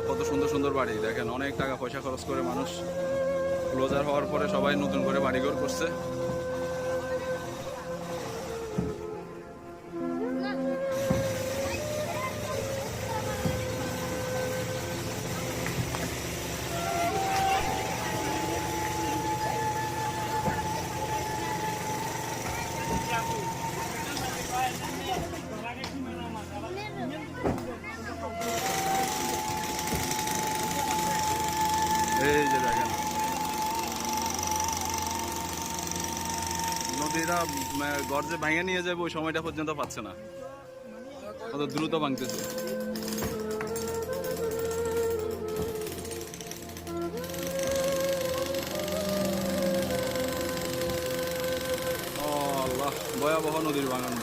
কত সুন্দর সুন্দর বাড়ি দেখেন, অনেক টাকা পয়সা খরচ করে মানুষ ক্লোজার হওয়ার পরে সবাই নতুন করে বাড়িঘর করছে। এই যে দেখেন নদীটা গর্জে ভাঙে নিয়ে যাবে ওই সময়টা পর্যন্ত পাচ্ছে না, কত দ্রুত ভাঙতেছে। ও আল্লাহ, ভয়াবহ নদীর ভাঙন।